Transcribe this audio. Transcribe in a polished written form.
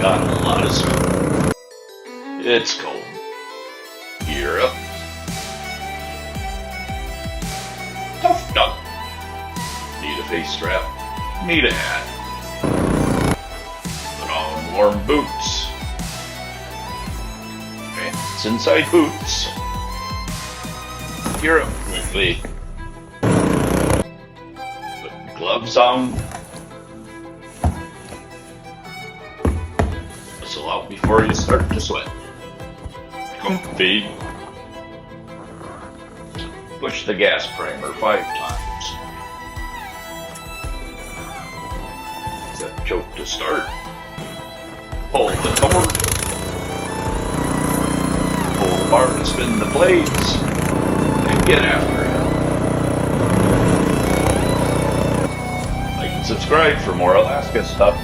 got a lot of snow. It's cold. Gear up. Tough duck. Need a face strap. Need a hat. Put on warm boots. Pants inside boots. Gear up quickly. Put gloves on. Whistle out before you start to sweat. Comfy. Push the gas primer 5 times. Set choke to start. Pull the Toro. Pull the bar to spin the blades. And get after it. Like and subscribe for more Alaska stuff.